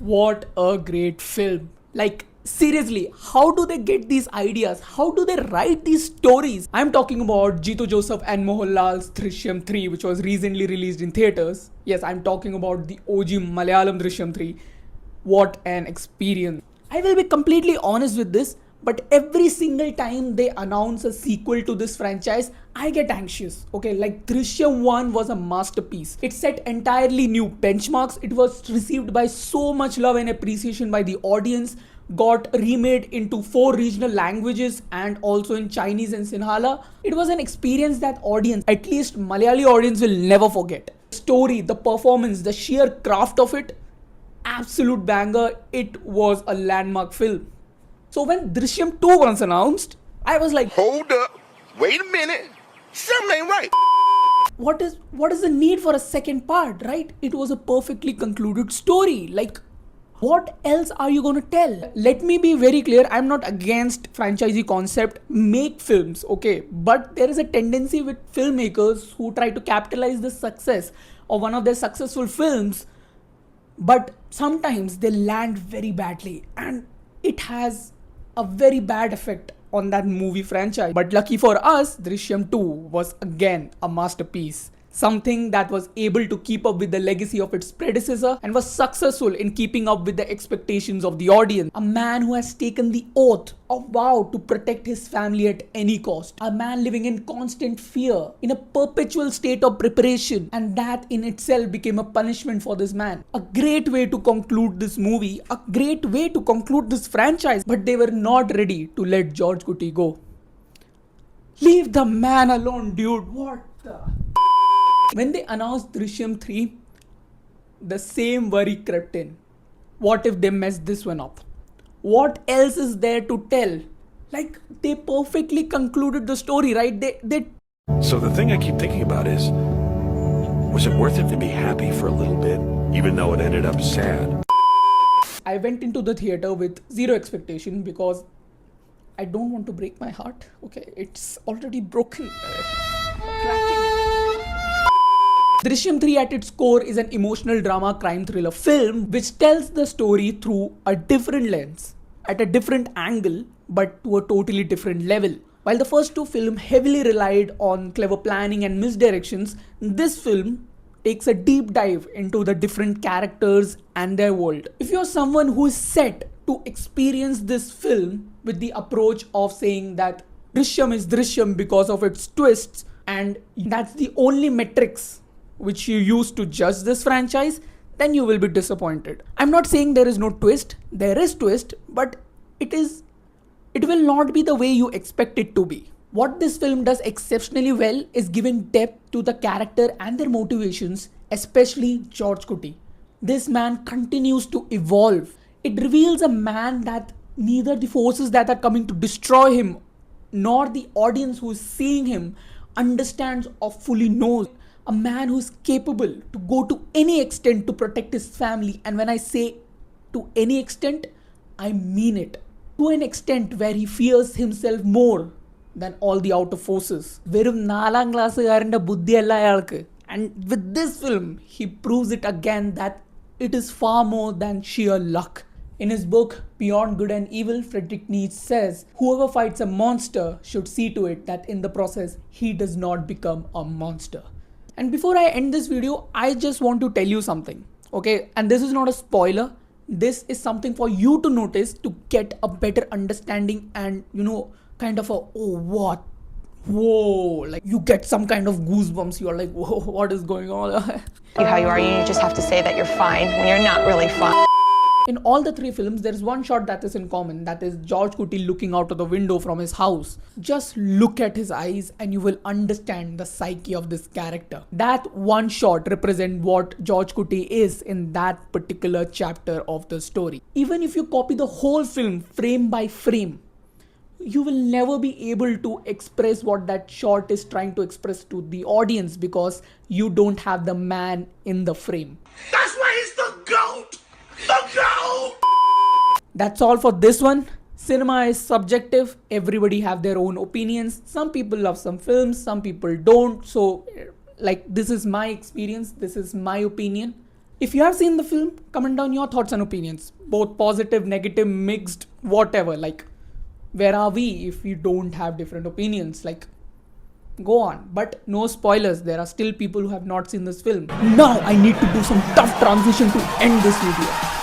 What a great film. Like, seriously, how do they get these ideas? How do they write these stories? I'm talking about Jeetu Joseph and Mohanlal's Drishyam 3, which was recently released in theaters. Yes, I'm talking about the OG Malayalam Drishyam 3. What an experience. I will be completely honest with this, but every single time they announce a sequel to this franchise, I get anxious. Okay, like Drishyam 1 was a masterpiece. It set entirely new benchmarks. It was received by so much love and appreciation by the audience, got remade into 4 regional languages and also in Chinese and Sinhala. It was an experience that audience, at least Malayali audience, will never forget. The story, the performance, the sheer craft of it, absolute banger. It was a landmark film. So when Drishyam 2 was announced, I was like, Hold up. Wait a minute. Something ain't right. what is the need for a second part, right? It was a perfectly concluded story. Like, what else are you gonna tell? Let me be very clear, I'm not against franchisee concept. Make films, okay? But there is a tendency with filmmakers who try to capitalize the success of one of their successful films, but sometimes they land very badly and it has a very bad effect on that movie franchise. But lucky for us, Drishyam 2 was again a masterpiece. Something that was able to keep up with the legacy of its predecessor and was successful in keeping up with the expectations of the audience. A man who has taken the oath of vow to protect his family at any cost. A man living in constant fear, in a perpetual state of preparation, and that in itself became a punishment for this man. A great way to conclude this movie, a great way to conclude this franchise, but they were not ready to let George Kuti go. Leave the man alone, dude. What the? When they announced Drishyam 3, the same worry crept in. What if they mess this one up? What else is there to tell? Like, they perfectly concluded the story, right? So the thing I keep thinking about is, was it worth it to be happy for a little bit, even though it ended up sad? I went into the theater with zero expectation because I don't want to break my heart. Okay, it's already broken. Cracking. Drishyam 3 at its core is an emotional drama crime thriller film which tells the story through a different lens, at a different angle, but to a totally different level. While the first two films heavily relied on clever planning and misdirections, this film takes a deep dive into the different characters and their world. If you're someone who is set to experience this film with the approach of saying that Drishyam is Drishyam because of its twists and that's the only metrics which you use to judge this franchise, then you will be disappointed. I'm not saying there is no twist, there is twist, but it will not be the way you expect it to be. What this film does exceptionally well is giving depth to the character and their motivations, especially George Kuti. This man continues to evolve. It reveals a man that neither the forces that are coming to destroy him nor the audience who is seeing him understands or fully knows. A man who is capable to go to any extent to protect his family, and when I say to any extent, I mean it. To an extent where he fears himself more than all the outer forces. വെറും 4ാം ക്ലാസ്സുകാരൻ്റെ ബുദ്ധിയല്ല അയാൾക്ക്. And with this film, he proves it again that it is far more than sheer luck. In his book, Beyond Good and Evil, Friedrich Nietzsche says, whoever fights a monster should see to it that in the process, he does not become a monster. And before I end this video, I just want to tell you something, okay? And this is not a spoiler. This is something for you to notice to get a better understanding and, kind of a, oh, what? Whoa, like you get some kind of goosebumps. You're like, whoa, what is going on? How you are, you just have to say that you're fine when you're not really fine. In all the 3 films, there is one shot that is in common. That is George Kuti looking out of the window from his house. Just look at his eyes and you will understand the psyche of this character. That one shot represents what George Kuti is in that particular chapter of the story. Even if you copy the whole film frame by frame, you will never be able to express what that shot is trying to express to the audience because you don't have the man in the frame. That's why he's the GOAT! The GOAT! That's all for this one. Cinema is subjective. Everybody have their own opinions. Some people love some films, some people don't. So, like, this is my experience. This is my opinion. If you have seen the film, comment down your thoughts and opinions. Both positive, negative, mixed, whatever. Like, where are we if we don't have different opinions? Like, go on. But no spoilers. There are still people who have not seen this film. Now I need to do some tough transition to end this video.